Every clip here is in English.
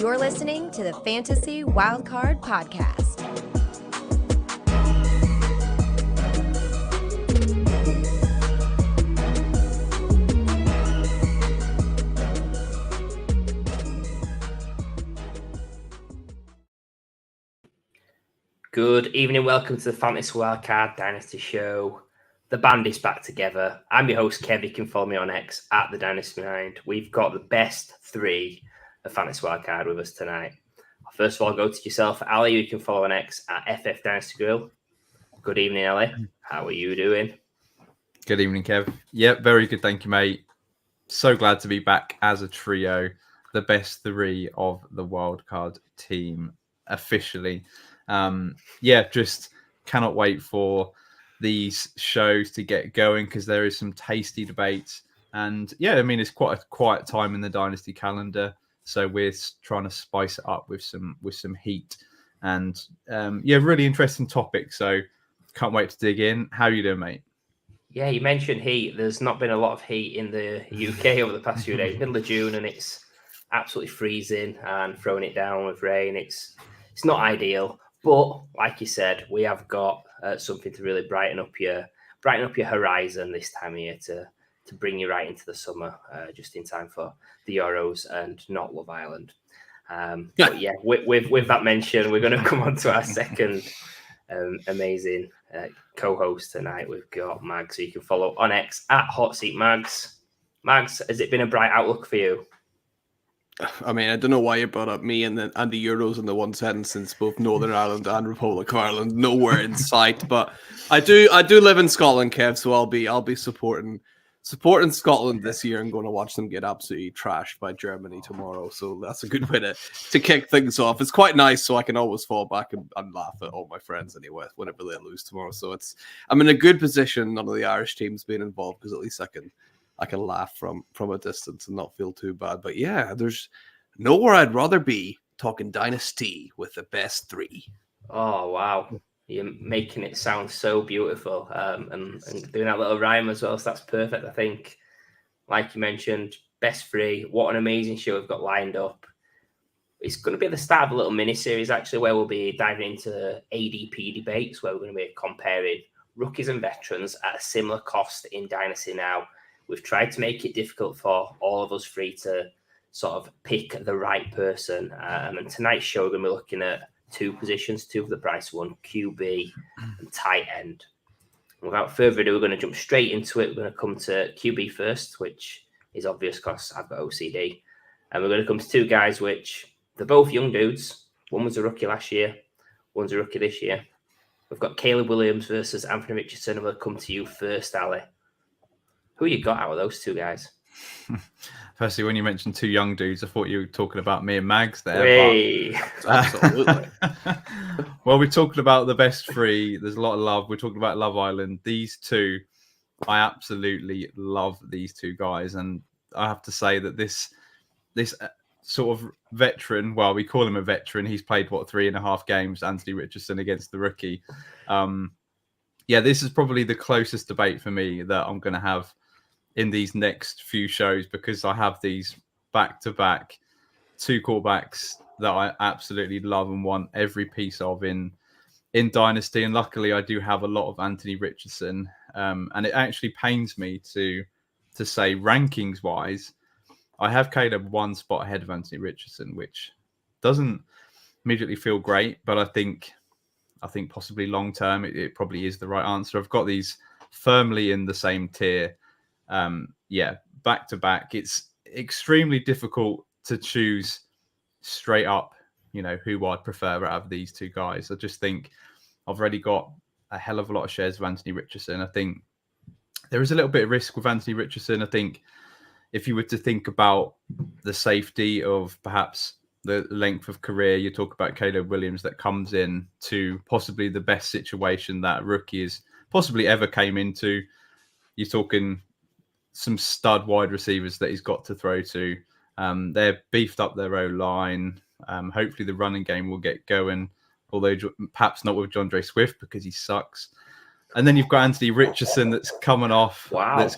You're listening to the Fantasy Wildcard Podcast. Good evening, welcome to the Fantasy Wildcard Dynasty Show. The band is back together. I'm your host, Kev. You can follow me on X at the Dynasty Mind. We've got the best three of Fantasy Wildcard with us tonight. First of all, go to yourself, Ali. You can follow on X at FF Dynasty Grill. Good evening, Ali. How are you doing? Good evening, Kev. Yep, very good. Thank you, mate. So glad to be back as a trio, the best three of the wildcard team officially. Just cannot wait for these shows to get going because there is some tasty debates. And it's quite a quiet time in the Dynasty calendar. So we're trying to spice it up with some heat and really interesting topic. So can't wait to dig in. How are you doing, mate? Yeah, you mentioned heat. There's not been a lot of heat in the UK over the past few days. Middle of June, and it's absolutely freezing and throwing it down with rain. It's not ideal, but like you said, we have got something to really brighten up your horizon this time of year to bring you right into the summer, just in time for the Euros and not Love Island. With that mention, we're going to come on to our second amazing co-host tonight. We've got Mags, so you can follow on X at Hot Seat Mags. Mags, has it been a bright outlook for you? I mean, I don't know why you brought up me and the Euros in the one sentence, since both Northern Ireland and Republic of Ireland nowhere in sight. But I do live in Scotland, Kev, so I'll be supporting Scotland this year and going to watch them get absolutely trashed by Germany tomorrow. So that's a good way to kick things off. It's quite nice, so I can always fall back and laugh at all my friends anyway whenever they lose tomorrow. So I'm in a good position, none of the Irish teams being involved, because at least I can laugh from a distance and not feel too bad. But yeah, there's nowhere I'd rather be talking Dynasty with the best three. Oh, wow. You're making it sound so beautiful, and doing that little rhyme as well. So that's perfect. I think, like you mentioned, best three. What an amazing show we've got lined up. It's going to be the start of a little mini series, actually, where we'll be diving into ADP debates, where we're going to be comparing rookies and veterans at a similar cost in Dynasty now. We've tried to make it difficult for all of us three to sort of pick the right person. And tonight's show, we're going to be looking at two positions, two of the price one, QB and tight end. Without further ado, we're going to jump straight into it. We're going to come to QB first, which is obvious because I've got OCD. And we're going to come to two guys, which they're both young dudes. One was a rookie last year. One's a rookie this year. We've got Caleb Williams versus Anthony Richardson. And we'll come to you first, Ali. Who you got out of those two guys? Firstly, when you mentioned two young dudes, I thought you were talking about me and Mags there. Hey. Absolutely. Well, we're talking about the best three. There's a lot of love. We're talking about Love Island. These two, I absolutely love these two guys. And I have to say that this sort of veteran, well, we call him a veteran. He's played, 3.5 games, Anthony Richardson, against the rookie. This is probably the closest debate for me that I'm going to have in these next few shows, because I have these back-to-back two quarterbacks that I absolutely love and want every piece of in Dynasty. And luckily, I do have a lot of Anthony Richardson. And it actually pains me to say, rankings-wise, I have Caleb one spot ahead of Anthony Richardson, which doesn't immediately feel great, but I think possibly long-term, it probably is the right answer. I've got these firmly in the same tier. Back-to-back. It's extremely difficult to choose straight up, who I'd prefer out of these two guys. I just think I've already got a hell of a lot of shares of Anthony Richardson. I think there is a little bit of risk with Anthony Richardson. I think if you were to think about the safety of perhaps the length of career, you talk about Caleb Williams that comes in to possibly the best situation that rookie is possibly ever came into. You're talking some stud wide receivers that he's got to throw to. They're beefed up their O-line. Hopefully the running game will get going, although perhaps not with Jandre Swift because he sucks. And then you've got Anthony Richardson that's coming off. Wow.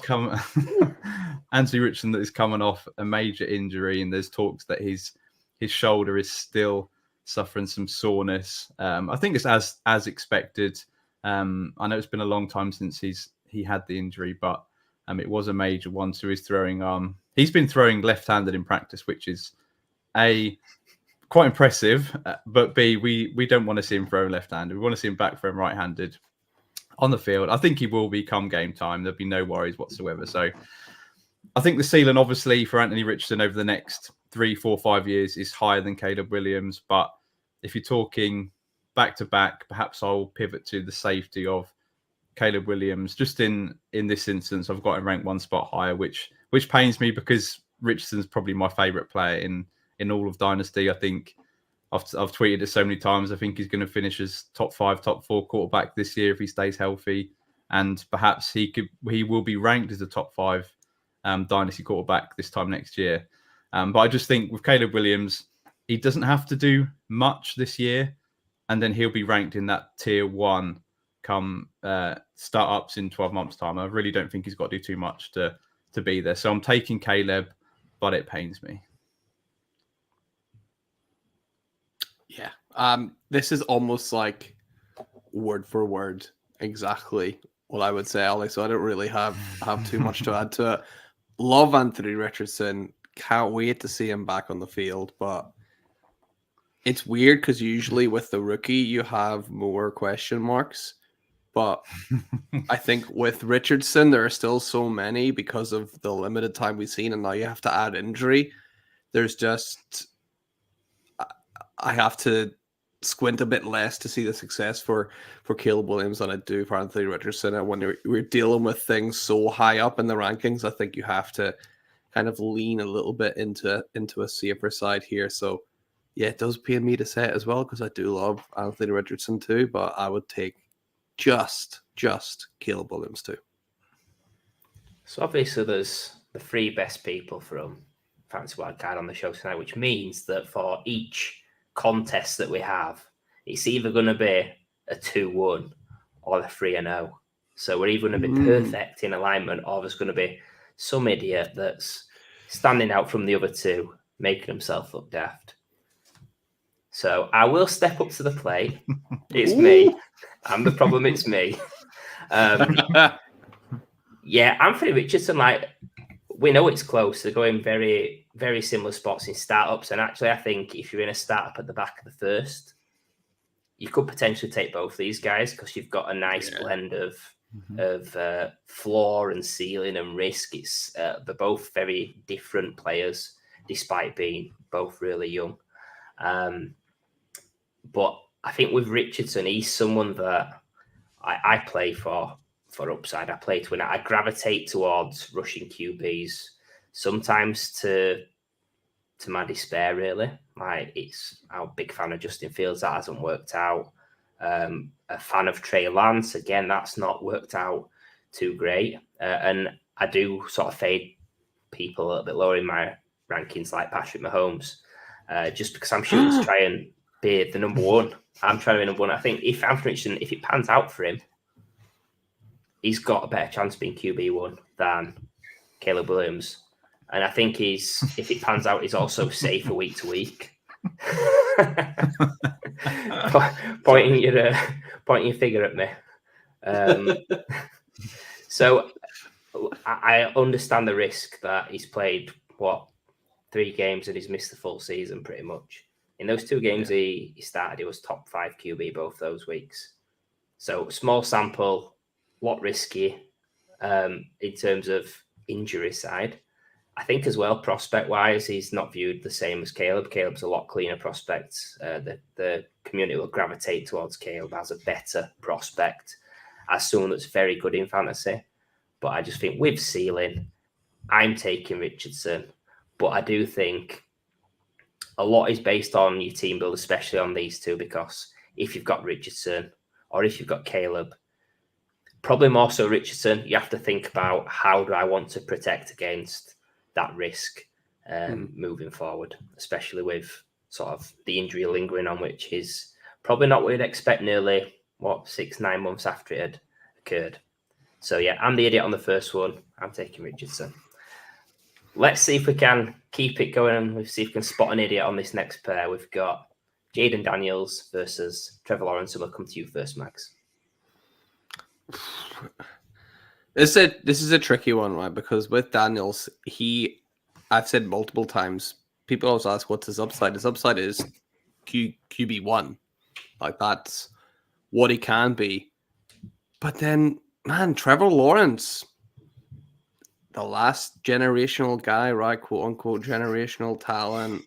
Anthony Richardson that is coming off a major injury, and there's talks that his his shoulder is still suffering some soreness. I think it's as expected. I know it's been a long time since he had the injury, but it was a major one to his throwing arm. He's been throwing left-handed in practice, which is A, quite impressive, but B, we don't want to see him throw left-handed. We want to see him back throwing right-handed on the field. I think he will be come game time. There'll be no worries whatsoever. So I think the ceiling, obviously, for Anthony Richardson over the next 3, 4, 5 years is higher than Caleb Williams. But if you're talking back-to-back, perhaps I'll pivot to the safety of Caleb Williams. Just in this instance, I've got him ranked one spot higher, which pains me because Richardson's probably my favourite player in all of Dynasty. I think I've tweeted it so many times. I think he's going to finish as top 5, top 4 quarterback this year if he stays healthy, and perhaps he will be ranked as a top 5 Dynasty quarterback this time next year. But I just think with Caleb Williams, he doesn't have to do much this year, and then he'll be ranked in that tier 1 come startups in 12 months' time. I really don't think he's got to do too much to be there. So I'm taking Caleb, but it pains me. Yeah. This is almost like word for word exactly what I would say, Ollie. So I don't really have too much to add to it. Love Anthony Richardson. Can't wait to see him back on the field. But it's weird because usually with the rookie, you have more question marks. But I think with Richardson, there are still so many because of the limited time we've seen. And now you have to add injury. There's just... I have to squint a bit less to see the success for Caleb Williams than I do for Anthony Richardson. And when we're dealing with things so high up in the rankings, I think you have to kind of lean a little bit into a safer side here. So, yeah, it does pain me to say it as well because I do love Anthony Richardson too, but I would take just Caleb Williams too. So obviously there's the 3 best people from Fantasy Wildcard on the show tonight, which means that for each contest that we have, it's either going to be a 2-1 or a 3-0. So we're either going to be perfect in alignment, or there's going to be some idiot that's standing out from the other 2, making himself look daft. So I will step up to the plate. It's me. I'm the problem. It's me. Yeah, Anthony Richardson, like, we know it's close. They're going very, very similar spots in startups. And actually, I think if you're in a startup at the back of the first, you could potentially take both these guys because you've got a nice blend of floor and ceiling and risk. It's they're both very different players, despite being both really young. But I think with Richardson, he's someone that I play for upside. I play to win. I gravitate towards rushing QBs, sometimes to my despair, really. Like, I'm a big fan of Justin Fields. That hasn't worked out. A fan of Trey Lance. Again, that's not worked out too great. And I do sort of fade people a little bit lower in my rankings, like Patrick Mahomes, just because I'm shooting to try and be the number 1. I'm trying to be number 1. I think if Anthony Richardson, if it pans out for him, he's got a better chance of being QB1 than Caleb Williams. And I think if it pans out, he's also safer week to week. pointing your finger at me. So I understand the risk that he's played, 3 games and he's missed the full season pretty much. In those 2 games he started, he was top 5 QB both those weeks. So small sample, lot risky in terms of injury side. I think as well, prospect-wise, he's not viewed the same as Caleb. Caleb's a lot cleaner prospect. The community will gravitate towards Caleb as a better prospect, as someone that's very good in fantasy. But I just think with ceiling, I'm taking Richardson. But I do think a lot is based on your team build, especially on these 2, because if you've got Richardson or if you've got Caleb, probably more so Richardson, you have to think about how do I want to protect against that risk moving forward, especially with sort of the injury lingering on, which is probably not what you'd expect nearly, 6-9 months after it had occurred. So yeah, I'm the idiot on the first one. I'm taking Richardson. Let's see if we can keep it going and we'll see if we can spot an idiot on this next pair. We've got Jaden Daniels versus Trevor Lawrence, and we'll come to you first, Max. This is a tricky one, right? Because with Daniels, I've said multiple times, people always ask what's his upside. His upside is QB1. Like, that's what he can be. But then, man, Trevor Lawrence, the last generational guy, right? Quote unquote generational talent,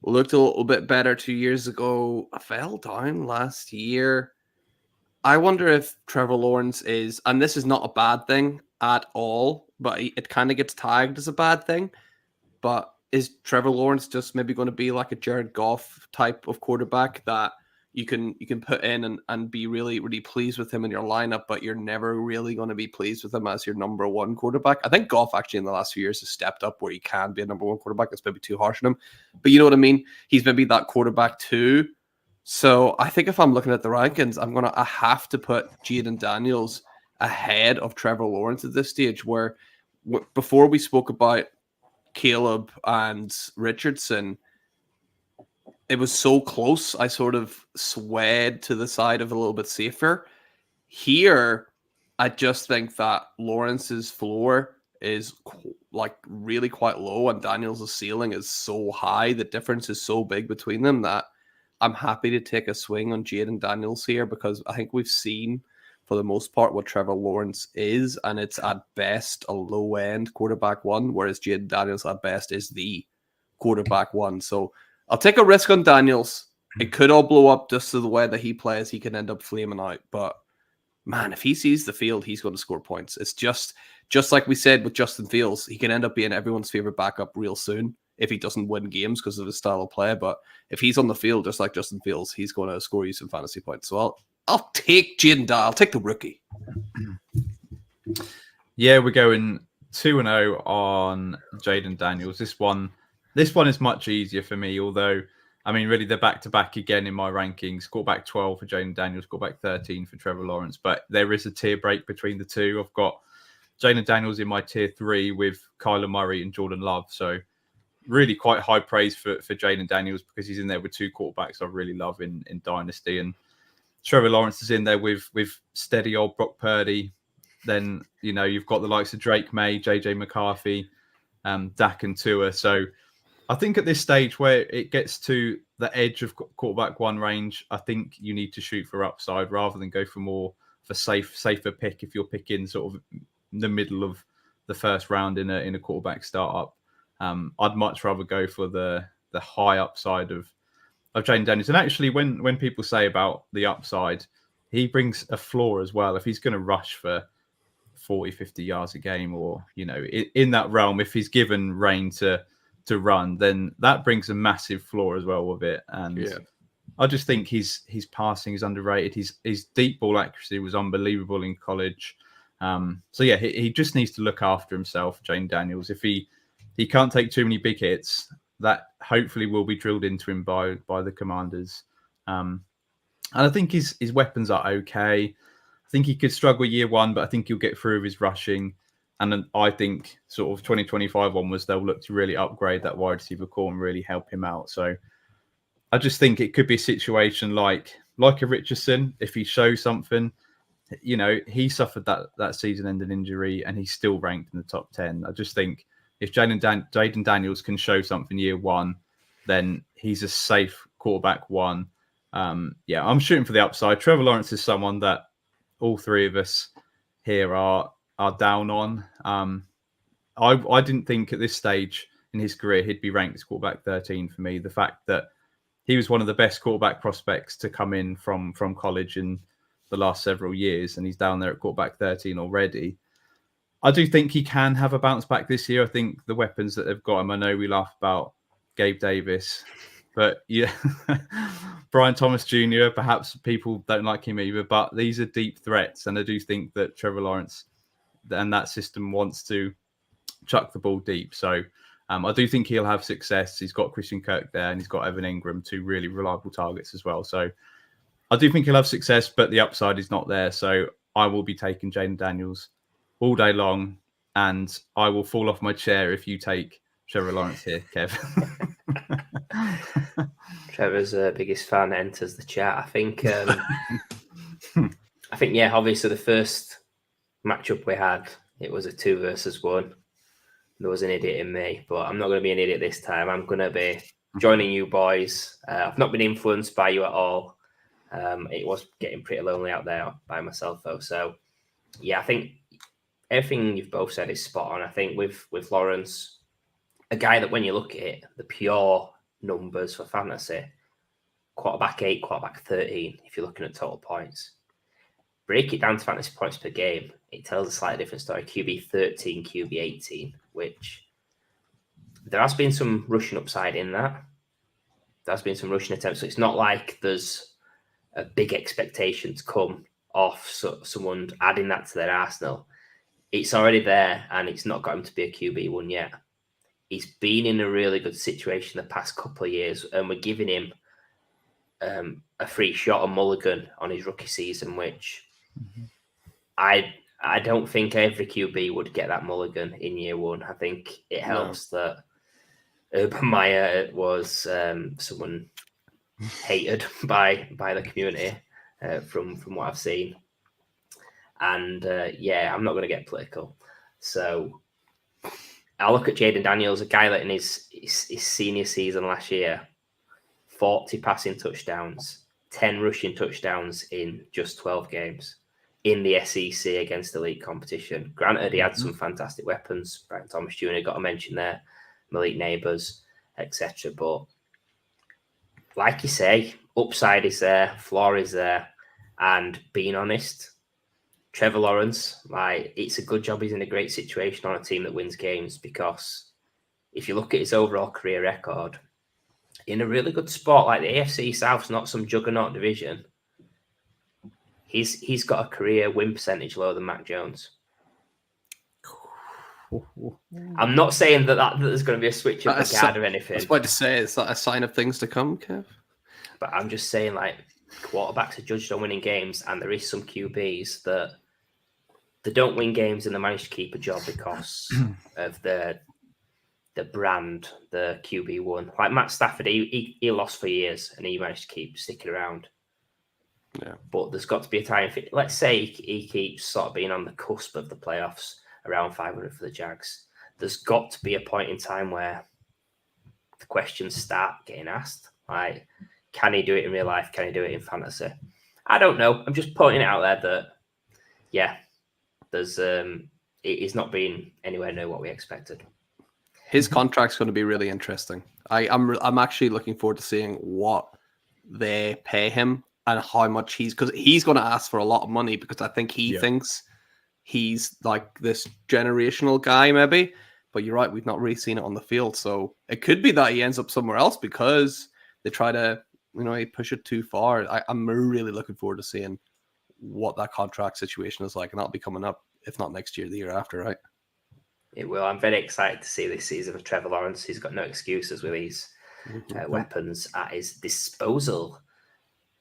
looked a little bit better 2 years ago. I fell down last year. I wonder if Trevor Lawrence is, and this is not a bad thing at all, but it kind of gets tagged as a bad thing. But is Trevor Lawrence just maybe going to be like a Jared Goff type of quarterback that you can put in and be really, really pleased with him in your lineup, but you're never really going to be pleased with him as your number one quarterback? I think Goff actually in the last few years has stepped up where he can be a number one quarterback. That's maybe too harsh on him, but you know what I mean? He's maybe that quarterback too. So I think if I'm looking at the rankings, I have to put Jaden Daniels ahead of Trevor Lawrence at this stage, where before we spoke about Caleb and Richardson, it was so close. I sort of swayed to the side of a little bit safer. Here, I just think that Lawrence's floor is like really quite low and Daniels' ceiling is so high. The difference is so big between them that I'm happy to take a swing on Jaden Daniels here, because I think we've seen for the most part what Trevor Lawrence is, and it's at best a low-end quarterback one, whereas Jaden Daniels at best is the quarterback one. So I'll take a risk on Daniels. It could all blow up just to the way that he plays. He can end up flaming out. But, man, if he sees the field, he's going to score points. It's just like we said with Justin Fields. He can end up being everyone's favorite backup real soon if he doesn't win games because of his style of play. But if he's on the field just like Justin Fields, he's going to score you some fantasy points. So I'll take Jaden Daniels. I'll take the rookie. Yeah, we're going 2-0 on Jaden Daniels. This one is much easier for me, although, I mean, really, they're back-to-back again in my rankings. Quarterback 12 for Jaden Daniels, quarterback 13 for Trevor Lawrence. But there is a tier break between the two. I've got Jaden Daniels in my tier 3 with Kyler Murray and Jordan Love. So really quite high praise for Jaden Daniels, because he's in there with two quarterbacks I really love in Dynasty. And Trevor Lawrence is in there with steady old Brock Purdy. Then, you know, you've got the likes of Drake May, JJ McCarthy, Dak and Tua. So I think at this stage where it gets to the edge of quarterback one range, I think you need to shoot for upside rather than go for more of a safer pick if you're picking sort of the middle of the first round in a quarterback startup. I'd much rather go for the high upside of Jaden Daniels. And actually, when people say about the upside, he brings a floor as well. If he's going to rush for 40, 50 yards a game, or, you know, in that realm, if he's given reign to run, then that brings a massive floor as well with it. And yeah, I just think his passing is underrated. His deep ball accuracy was unbelievable in college. So yeah, he just needs to look after himself, Jaden Daniels. If he can't take too many big hits, that hopefully will be drilled into him by the Commanders. And I think his weapons are okay. I think he could struggle year one, but I think he'll get through with his rushing. And then I think sort of 2025 onwards, they'll look to really upgrade that wide receiver core and really help him out. So I just think it could be a situation like a Richardson. If he shows something, you know, he suffered that season-ending injury and he's still ranked in the top 10. I just think if Jaden Daniels can show something year one, then he's a safe quarterback one. Yeah, I'm shooting for the upside. Trevor Lawrence is someone that all three of us here are down on. I didn't think at this stage in his career he'd be ranked as quarterback 13 for me. The fact that he was one of the best quarterback prospects to come in from college in the last several years, and he's down there at quarterback 13 already. I do think he can have a bounce back this year. I think the weapons that they've got him, I know we laugh about Gabe Davis, but yeah, Brian Thomas Jr., perhaps people don't like him either, but these are deep threats. And I do think that Trevor Lawrence and that system wants to chuck the ball deep. So I do think he'll have success. He's got Christian Kirk there and he's got Evan Ingram, two really reliable targets as well. So I do think he'll have success, but the upside is not there. So I will be taking Jaden Daniels all day long, and I will fall off my chair if you take Trevor Lawrence here, Kev. Trevor's biggest fan enters the chat. I think, yeah, obviously the first matchup we had, it was a 2 versus 1. There was an idiot in me, but I'm not going to be an idiot this time. I'm going to be joining you boys. I've not been influenced by you at all. It was getting pretty lonely out there by myself, though. So, yeah, I think everything you've both said is spot on. I think with Lawrence, a guy that when you look at it, the pure numbers for fantasy, quarterback 8, quarterback 13, if you're looking at total points. Break it down to fantasy points per game, it tells a slightly different story. QB 13, QB 18, which there has been some rushing upside in that. There has been some rushing attempts. So it's not like there's a big expectation to come off someone adding that to their arsenal. It's already there, and it's not got him to be a QB1 yet. He's been in a really good situation the past couple of years, and we're giving him a free shot, a mulligan on his rookie season, which I don't think every QB would get that mulligan in year 1. I think it helps that Urban Meyer was someone hated by the community from what I've seen. And yeah, I'm not going to get political. So I look at Jaden Daniels, a guy that in his senior season last year, 40 passing touchdowns, 10 rushing touchdowns in just 12 games in the SEC against elite competition. Granted, he had some fantastic weapons. Brian Thomas Jr. got a mention there, Malik Neighbors, etc. But like you say, upside is there, floor is there. And being honest, Trevor Lawrence, it's a good job he's in a great situation on a team that wins games, because if you look at his overall career record, in a really good spot, like the AFC South's not some juggernaut division, he's got a career win percentage lower than Mac Jones. I'm not saying that there's going to be a switch of the guard or anything. I was about to say, is that a sign of things to come, Kev? But I'm just saying, quarterbacks are judged on winning games, and there is some QBs that they don't win games and they manage to keep a job because of the brand, the QB1. Like Matt Stafford, he lost for years and he managed to keep sticking around. Yeah. But there's got to be a time, let's say he keeps sort of being on the cusp of the playoffs, around 500 for the Jags. There's got to be a point in time where the questions start getting asked. Like, can he do it in real life? Can he do it in fantasy? I don't know. I'm just pointing it out there that, yeah, there's it's not been anywhere near what we expected. His contract's going to be really interesting. I'm actually looking forward to seeing what they pay him and how much because he's going to ask for a lot of money, because I think he thinks he's like this generational guy maybe. But you're right, we've not really seen it on the field. So it could be that he ends up somewhere else because they try to, push it too far. I'm really looking forward to seeing what that contract situation is like. And that'll be coming up, if not next year, the year after, right? It will. I'm very excited to see this season of Trevor Lawrence. He's got no excuses with these weapons at his disposal.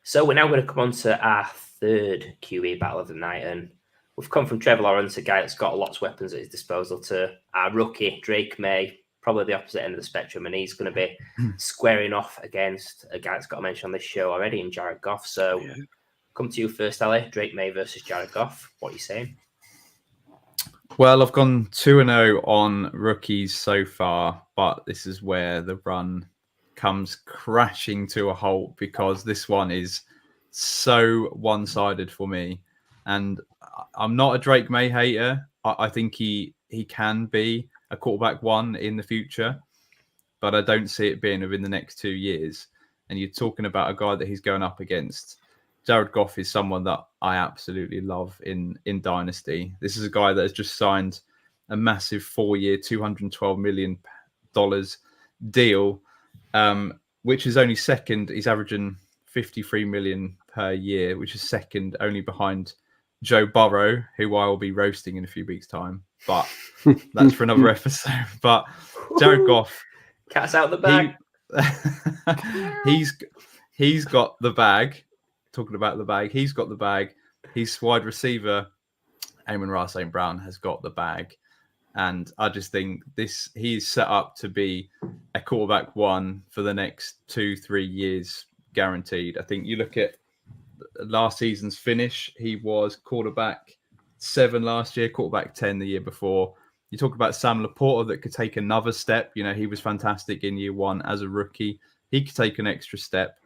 So we're now going to come on to our third QB battle of the night. And we've come from Trevor Lawrence, a guy that's got lots of weapons at his disposal, to our rookie, Drake May, probably the opposite end of the spectrum. And he's going to be squaring off against a guy that's got a mention on this show already in Jared Goff. So come to you first, Ali. Drake May versus Jared Goff. What are you saying? Well, I've gone 2-0 on rookies so far, but this is where the run comes crashing to a halt, because this one is so one-sided for me. And I'm not a Drake May hater. I think he can be a quarterback 1 in the future, but I don't see it being within the next 2 years. And you're talking about a guy that he's going up against. Jared Goff is someone that I absolutely love in Dynasty. This is a guy that has just signed a massive 4-year, $212 million deal, which is only second. He's averaging $53 million per year, which is second only behind Joe Burrow, who I will be roasting in a few weeks' time. But that's for another episode. But Jared Goff, cat's out the bag. He's got the bag. Talking about the bag, he's got the bag. His wide receiver, Amon-Ra St. Brown, has got the bag. And I just think he's set up to be a quarterback one for the next 2-3 years, guaranteed. I think you look at last season's finish, he was quarterback 7 last year, quarterback 10 the year before. You talk about Sam Laporta that could take another step. You know, he was fantastic in year 1 as a rookie. He could take an extra step.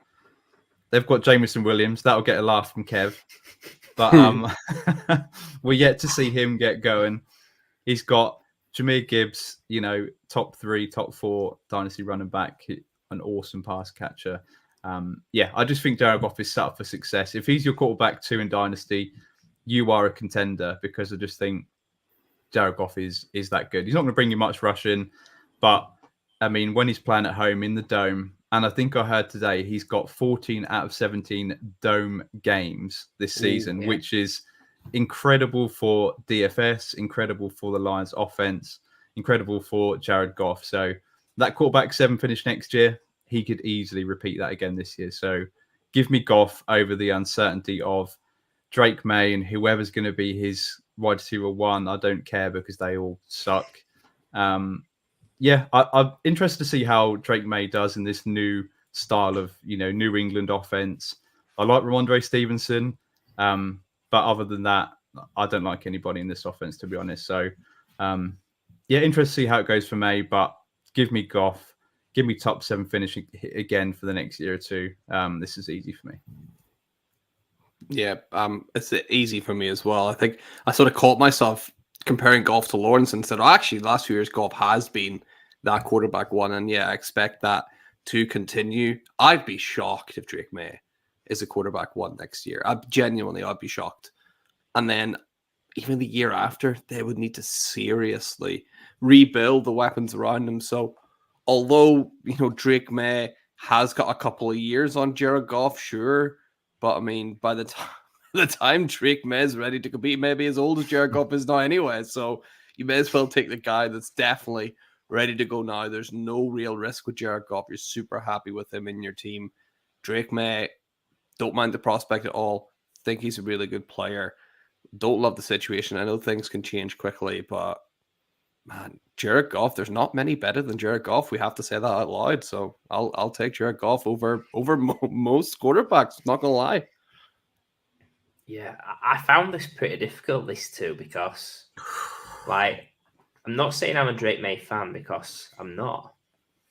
They've got Jameson Williams. That'll get a laugh from Kev. But we're yet to see him get going. He's got Jahmyr Gibbs, you know, top 3, top 4 dynasty running back, an awesome pass catcher. I just think Jared Goff is set up for success. If he's your quarterback 2 in dynasty, you are a contender, because I just think Jared Goff is that good. He's not going to bring you much rushing, but I mean, when he's playing at home in the dome, and I think I heard today he's got 14 out of 17 dome games this season, which is incredible for DFS, incredible for the Lions offense, incredible for Jared Goff. So that quarterback 7 finish next year, he could easily repeat that again this year. So give me Goff over the uncertainty of Drake May and whoever's going to be his wide receiver 1. I don't care, because they all suck. I'm interested to see how Drake May does in this new style of, you know, New England offense. I like Ramondre Stevenson, but other than that, I don't like anybody in this offense, to be honest. So, interested to see how it goes for May, but give me Goff. Give me top 7 finish again for the next year or 2. This is easy for me. Yeah, it's easy for me as well. I think I sort of caught myself comparing Goff to Lawrence and said, actually, last few years, Goff has been that quarterback 1. And I expect that to continue. I'd be shocked if Drake May is a quarterback 1 next year. I'd be shocked. And then even the year after, they would need to seriously rebuild the weapons around him. So although, you know, Drake May has got a couple of years on Jared Goff, sure. But I mean, by the time Drake May is ready to compete, maybe as old as Jared Goff is now anyway. So you may as well take the guy that's definitely ready to go now. There's no real risk with Jared Goff. You're super happy with him in your team. Drake May, don't mind the prospect at all. Think he's a really good player. Don't love the situation. I know things can change quickly, but man, Jared Goff, there's not many better than Jared Goff. We have to say that out loud. So I'll take Jared Goff over most quarterbacks. Not gonna lie. Yeah, I found this pretty difficult, this too, because like, I'm not saying I'm a Drake May fan, because I'm not,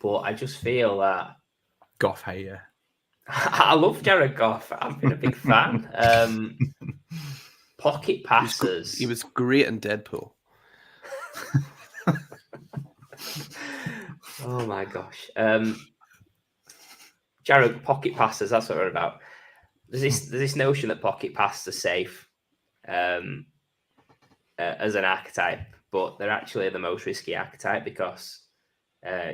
but I just feel that Goff hater. I love Jared Goff. I've been a big fan. Pocket passes. He was great in Deadpool. Oh my gosh. Jared, pocket passes, that's what we're about. There's this notion that pocket passes are safe as an archetype, but they're actually the most risky archetype, because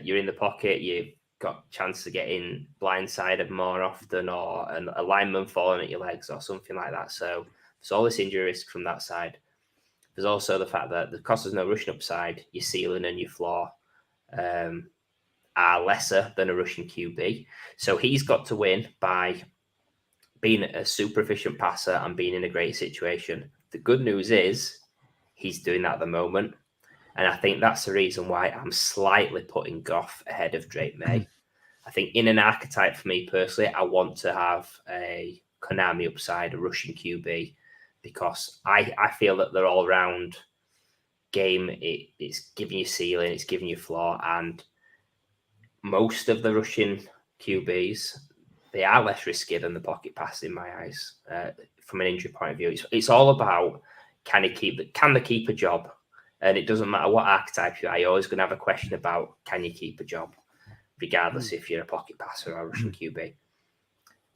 you're in the pocket, you've got a chance to get in blindsided more often, or a lineman falling at your legs or something like that. So there's all this injury risk from that side. There's also the fact that because there's no rushing upside, your ceiling and your floor are lesser than a rushing QB. So he's got to win by being a super efficient passer and being in a great situation. The good news is he's doing that at the moment. And I think that's the reason why I'm slightly putting Goff ahead of Drake May. I think in an archetype for me personally, I want to have a Konami upside, a rushing QB, because I feel that their all-round game, it's giving you ceiling, it's giving you floor, and most of the rushing QBs, they are less risky than the pocket pass in my eyes. From an injury point of view, it's all about can they keep a job, and it doesn't matter what archetype you are. You're always going to have a question about can you keep a job, regardless if you're a pocket passer or a rushing QB.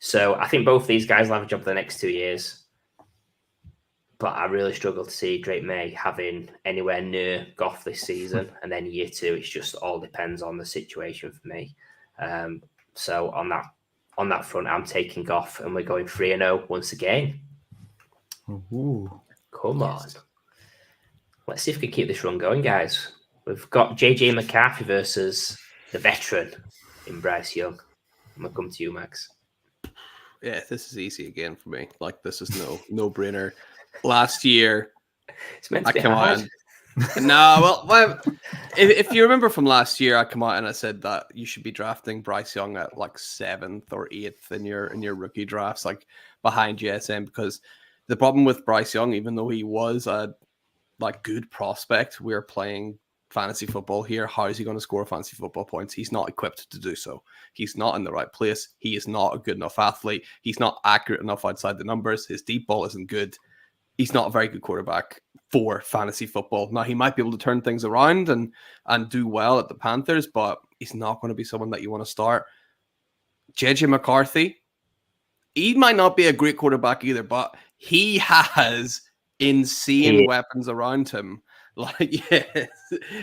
So I think both these guys will have a job for the next 2 years. But I really struggle to see Drake May having anywhere near Goff this season. And then year 2, it's just all depends on the situation for me. So on that front, I'm taking Goff, and we're going 3-0 once again. Ooh. Come on. Let's see if we can keep this run going, guys. We've got JJ McCarthy versus the veteran in Bryce Young. I'm going to come to you, Max. Yeah, this is easy again for me. Like, this is no brainer. Last year, it's meant to be hard. No, well, if you remember from last year, I come out and I said that you should be drafting Bryce Young at like 7th or 8th in your rookie drafts, like behind GSM, because the problem with Bryce Young, even though he was a like good prospect, we're playing fantasy football here. How is he going to score fantasy football points? He's not equipped to do so. He's not in the right place. He is not a good enough athlete. He's not accurate enough outside the numbers. His deep ball isn't good. He's not a very good quarterback for fantasy football. Now, he might be able to turn things around and do well at the Panthers, but he's not going to be someone that you want to start. JJ McCarthy, he might not be a great quarterback either, but he has insane weapons around him. Like, yes,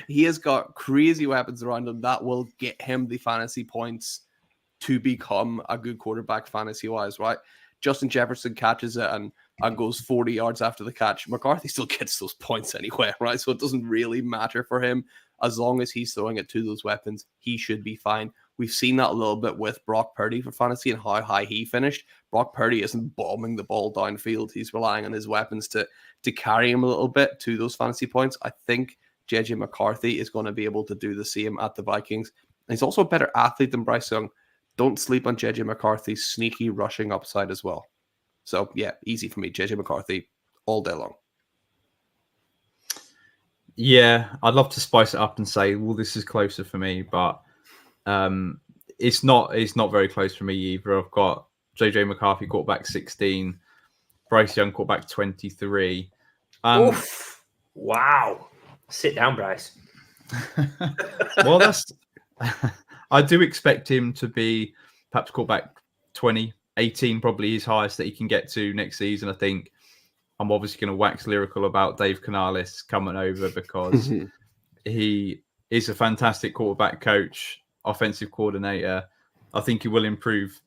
he has got crazy weapons around him that will get him the fantasy points to become a good quarterback fantasy-wise, right? Justin Jefferson catches it and goes 40 yards after the catch. McCarthy still gets those points anyway, right? So it doesn't really matter for him. As long as he's throwing it to those weapons, he should be fine. We've seen that a little bit with Brock Purdy for fantasy and how high he finished. Brock Purdy isn't bombing the ball downfield. He's relying on his weapons to carry him a little bit to those fantasy points. I think JJ McCarthy is going to be able to do the same at the Vikings. And he's also a better athlete than Bryce Young. Don't sleep on JJ McCarthy's sneaky rushing upside as well. So, yeah, easy for me. JJ McCarthy all day long. Yeah, I'd love to spice it up and say, well, this is closer for me, but it's not very close for me either. I've got JJ McCarthy quarterback 16, Bryce Young quarterback 23. Oof. Wow. Sit down, Bryce. Well, I do expect him to be perhaps quarterback 20, 18, probably his highest that he can get to next season. I think I'm obviously going to wax lyrical about Dave Canales coming over because he is a fantastic quarterback coach, offensive coordinator. I think he will improve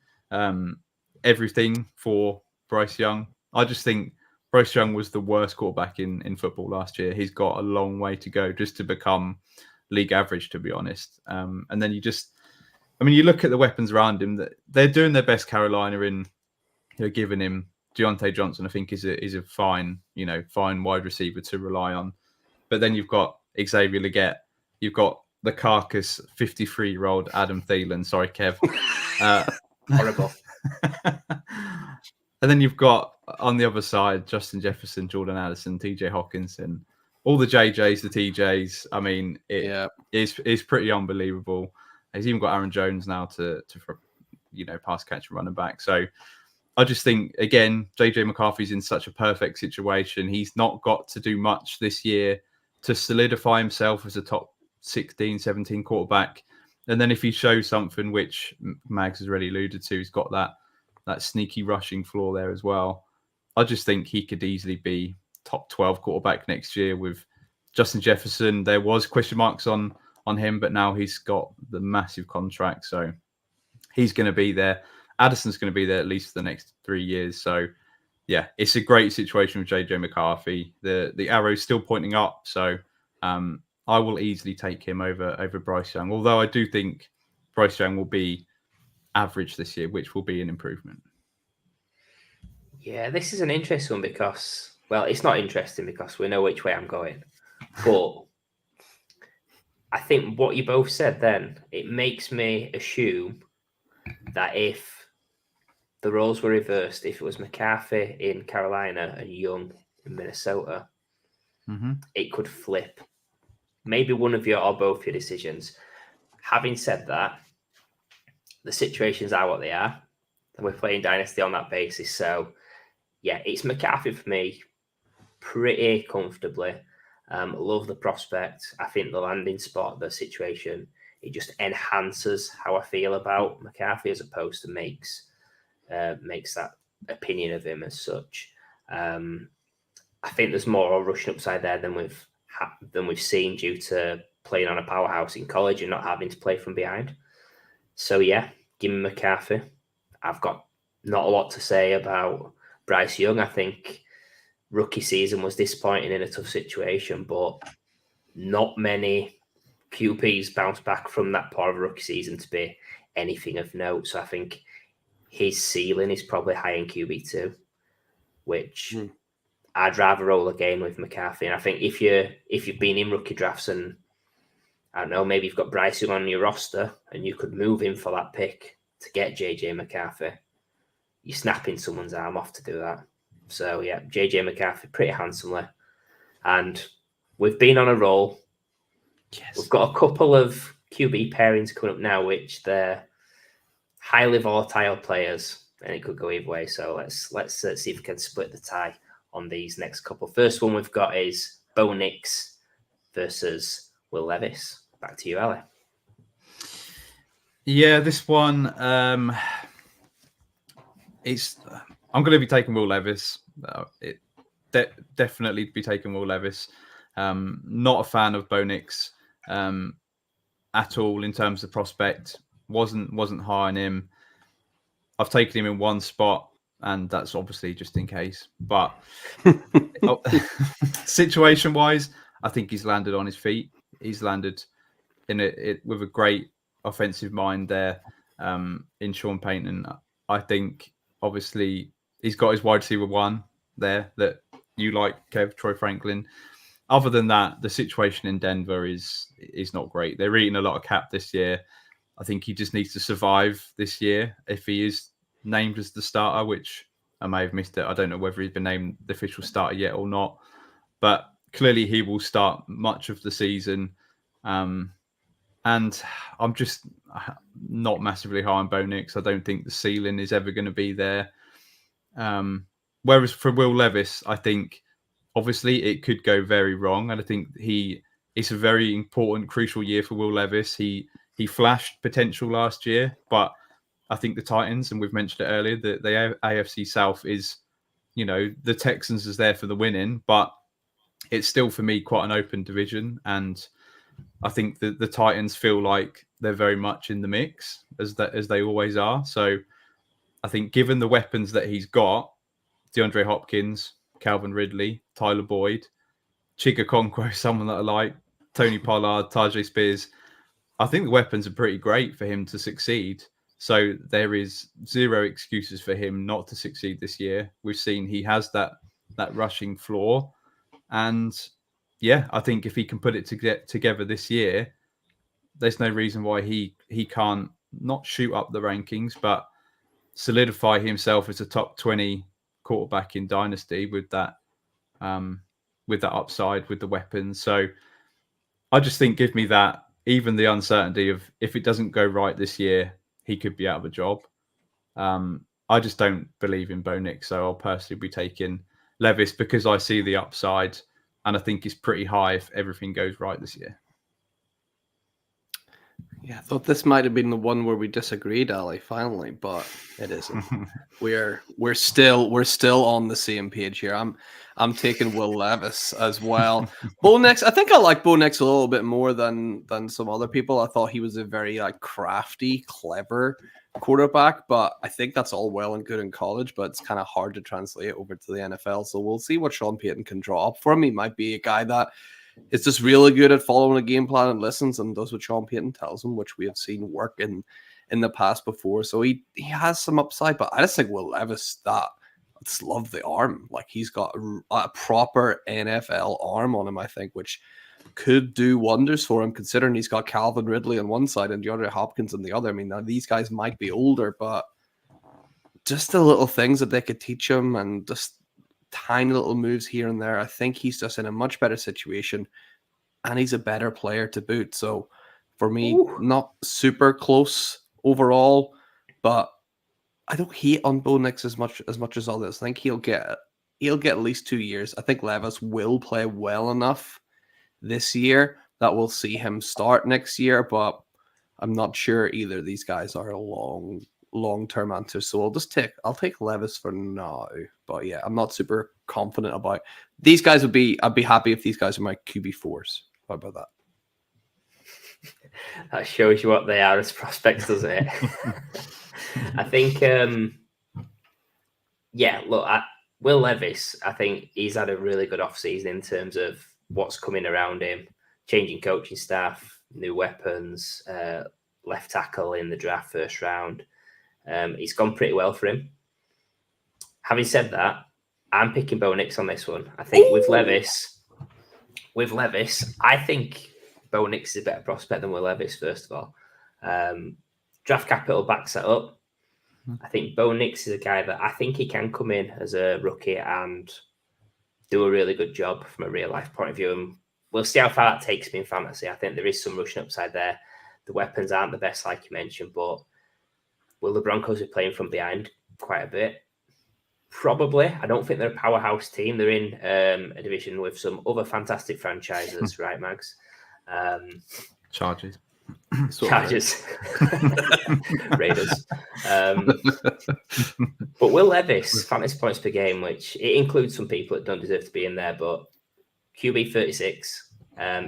everything for Bryce Young. I just think Bryce Young was the worst quarterback in football last year. He's got a long way to go just to become league average, to be honest. And then you look at the weapons around him. That they're doing their best. Carolina in giving him Deontay Johnson. I think is a fine wide receiver to rely on. But then you've got Xavier Legette. You've got the carcass 53-year-old Adam Thielen. Sorry, Kev. Horrible. And then you've got on the other side Justin Jefferson, Jordan Addison, TJ Hawkinson, all the JJs, the TJs. I mean, it's pretty unbelievable. He's even got Aaron Jones now to pass catch and running back. So I just think, again, JJ McCarthy's in such a perfect situation. He's not got to do much this year to solidify himself as a top 16, 17 quarterback. And then if he shows something, which Mags has already alluded to, he's got that sneaky rushing floor there as well. I just think he could easily be top 12 quarterback next year with Justin Jefferson. There was question marks on him, but now he's got the massive contract. So he's going to be there. Addison's going to be there at least for the next 3 years. So yeah, it's a great situation with JJ McCarthy. The arrow's still pointing up. So I will easily take him over Bryce Young. Although I do think Bryce Young will be average this year, which will be an improvement. Yeah, this is an interesting one because, well, it's not interesting because we know which way I'm going. But I think what you both said then, it makes me assume that if the roles were reversed, if it was McCarthy in Carolina and Young in Minnesota, it could flip. Maybe one of your or both your decisions. Having said that, the situations are what they are, and we're playing Dynasty on that basis. So, yeah, it's McCarthy for me pretty comfortably. Love the prospect. I think the landing spot, the situation, it just enhances how I feel about McCarthy as opposed to makes that opinion of him as such. I think there's more rushing upside there than we've seen due to playing on a powerhouse in college and not having to play from behind. So yeah, give me McCarthy. I've got not a lot to say about Bryce Young. I think rookie season was disappointing in a tough situation, but not many QBs bounce back from that part of a rookie season to be anything of note. So I think his ceiling is probably high in QB2, which I'd rather roll again with McCarthy. And I think if you've been in rookie drafts and I don't know, maybe you've got Bryce Young on your roster and you could move him for that pick to get JJ McCarthy, you're snapping someone's arm off to do that. So yeah, JJ McCarthy pretty handsomely. And we've been on a roll. Yes. We've got a couple of QB pairings coming up now, which they're highly volatile players, and it could go either way. So let's see if we can split the tie on these next couple. First one we've got is Bo Nix versus Will Levis. Back to you, Ali. Yeah, this one, I'm going to be taking Will Levis. Definitely be taking Will Levis. Not a fan of Bo Nix at all in terms of prospect. Wasn't high on him. I've taken him in one spot, and that's obviously just in case. But situation-wise, I think he's landed on his feet. He's landed with a great offensive mind there in Sean Payton. I think, obviously, he's got his wide receiver one there that you like, Kev, Troy Franklin. Other than that, the situation in Denver is not great. They're eating a lot of cap this year. I think he just needs to survive this year if he is named as the starter, which I may have missed it. I don't know whether he's been named the official starter yet or not. But clearly he will start much of the season. And I'm just not massively high on Bo Nix. I don't think the ceiling is ever going to be there. Whereas for Will Levis, I think obviously it could go very wrong. And I think it's a very important, crucial year for Will Levis. He flashed potential last year, but I think the Titans, and we've mentioned it earlier, that the AFC South is, the Texans is there for the winning, but it's still for me quite an open division. And I think that the Titans feel like they're very much in the mix as they always are. So I think given the weapons that he's got, DeAndre Hopkins, Calvin Ridley, Tyler Boyd, Chig Okonkwo, someone that I like, Tony Pollard, Tajay Spears, I think the weapons are pretty great for him to succeed. So there is zero excuses for him not to succeed this year. We've seen he has that rushing floor. And yeah, I think if he can put it together this year, there's no reason why he can't not shoot up the rankings, but solidify himself as a top 20 quarterback in Dynasty with that upside, with the weapons. So I just think give me that, even the uncertainty of if it doesn't go right this year, he could be out of a job. I just don't believe in Bo Nix, so I'll personally be taking Levis because I see the upside, and I think it's pretty high if everything goes right this year. Yeah, I thought this might have been the one where we disagreed, Ali, finally, but it isn't. we're still on the same page here. I'm taking Will Levis as well. Bo Nix, I think I like Bo Nix a little bit more than some other people. I thought he was a very crafty, clever quarterback, but I think that's all well and good in college, but it's kind of hard to translate over to the NFL. So we'll see what Sean Payton can draw up for him. He might be a guy that is just really good at following a game plan and listens and does what Sean Payton tells him, which we have seen work in the past before. So he has some upside, but I just think Will Levis, I just love the arm. Like, he's got a proper NFL arm on him, I think, which could do wonders for him, considering he's got Calvin Ridley on one side and DeAndre Hopkins on the other. I mean, now these guys might be older, but just the little things that they could teach him and just tiny little moves here and there. I think he's just in a much better situation, and he's a better player to boot. So for me, not super close overall, but I don't hate on Bo Nix as much as others. I think he'll get at least 2 years. I think Levis will play well enough this year that we'll see him start next year, but I'm not sure either of these guys are long-term answers. So I'll take Levis for now. But yeah, I'm not super confident about these guys. I'd be happy if these guys are my QB4s. How about that? That shows you what they are as prospects, doesn't it? I think Will Levis, I think he's had a really good offseason in terms of what's coming around him, changing coaching staff, new weapons, left tackle in the draft first round. He's gone pretty well for him. Having said that, I'm picking Bo Nix on this one. I think with Levis, I think Bo Nix is a better prospect than Will Levis, first of all. Draft capital backs that up. I think Bo Nix is a guy that I think he can come in as a rookie and do a really good job from a real life point of view. And we'll see how far that takes me in fantasy. I think there is some rushing upside there. The weapons aren't the best, like you mentioned, but will the Broncos be playing from behind quite a bit? Probably. I don't think they're a powerhouse team. They're in a division with some other fantastic franchises, right, Mags? Chargers. Chargers. Raiders. But Will Levis, fantasy points per game, which it includes some people that don't deserve to be in there, but QB 36.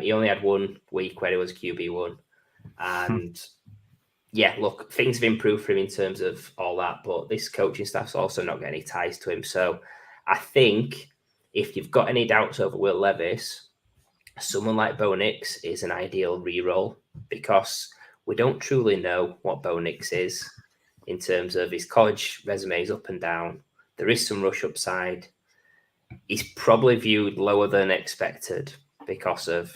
He only had 1 week where he was QB1. And yeah, look, things have improved for him in terms of all that, but this coaching staff's also not got any ties to him. So I think if you've got any doubts over Will Levis, someone like Bo Nix is an ideal re-roll because we don't truly know what Bo Nix is in terms of his college resumes up and down. There is some rush upside. He's probably viewed lower than expected because of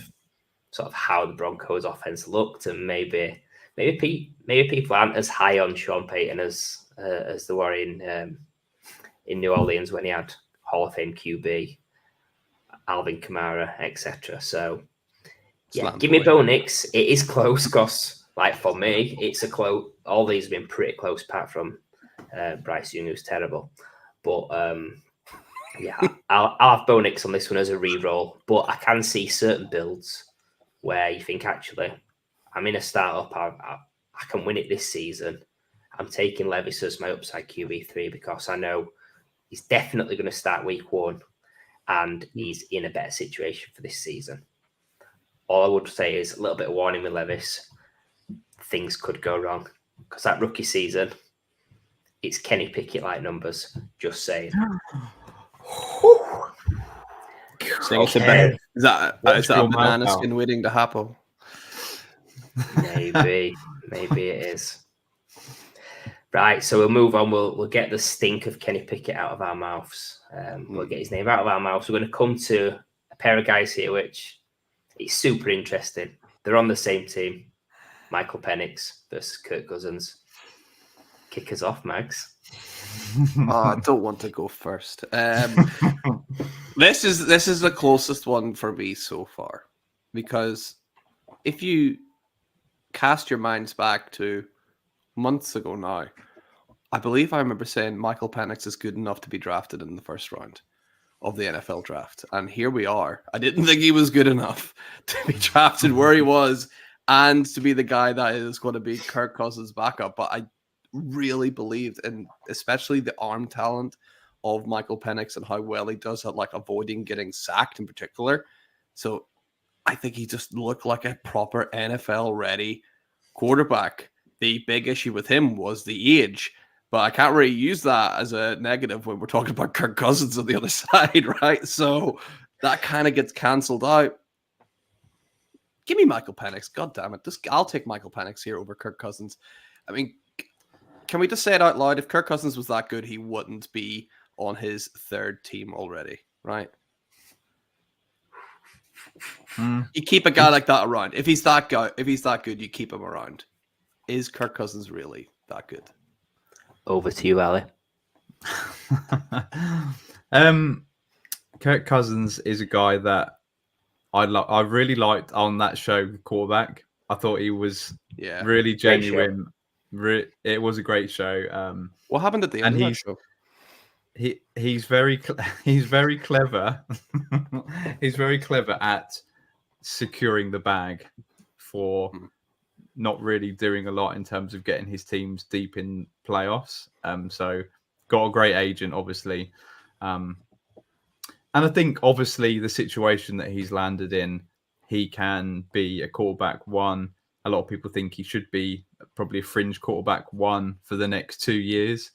sort of how the Broncos offense looked, and maybe people aren't as high on Sean Payton as they were in New Orleans when he had Hall of Fame QB, Alvin Kamara, etc. So, yeah, give me Bo Nix. It is close because, like, for me, it's a close. All these have been pretty close, apart from Bryce Young, who's terrible. But yeah, I'll have Bo Nix on this one as a re-roll. But I can see certain builds where you think, actually, I'm in a startup. I can win it this season. I'm taking Levis as my upside QB3 because I know he's definitely going to start week 1 and he's in a better situation for this season. All I would say is a little bit of warning with Levis. Things could go wrong because that rookie season, it's Kenny Pickett-like numbers. Just saying. Okay. Is that a banana skin waiting to happen? Maybe it is. Right, so we'll move on. We'll get the stink of Kenny Pickett out of our mouths. We'll get his name out of our mouths. We're going to come to a pair of guys here, which is super interesting. They're on the same team. Michael Penix versus Kirk Cousins. Kick us off, Mags. I don't want to go first. This is the closest one for me so far, because if you cast your minds back to months ago now, I believe I remember saying Michael Penix is good enough to be drafted in the first round of the NFL draft, and here we are. I didn't think he was good enough to be drafted where he was and to be the guy that is going to be Kirk Cousins' backup, but I really believed in especially the arm talent of Michael Penix and how well he does at like avoiding getting sacked in particular. So I think he just looked like a proper NFL ready quarterback. The big issue with him was the age, but I can't really use that as a negative when we're talking about Kirk Cousins on the other side, right? So that kind of gets cancelled out. Give me Michael Penix. God damn it. I'll take Michael Penix here over Kirk Cousins. I mean, can we just say it out loud? If Kirk Cousins was that good, he wouldn't be on his third team already, right? You keep a guy like that around. If he's that good, you keep him around. Is Kirk Cousins really that good? Over to you, Ali. Kirk Cousins is a guy that I really liked on that show, Quarterback. I thought he was really genuine. It was a great show. What happened at the end of that show? He's very clever. He's very clever at securing the bag for not really doing a lot in terms of getting his teams deep in playoffs. So got a great agent, obviously. And I think obviously the situation that he's landed in, he can be a quarterback 1. A lot of people think he should be probably a fringe quarterback 1 for the next 2 years.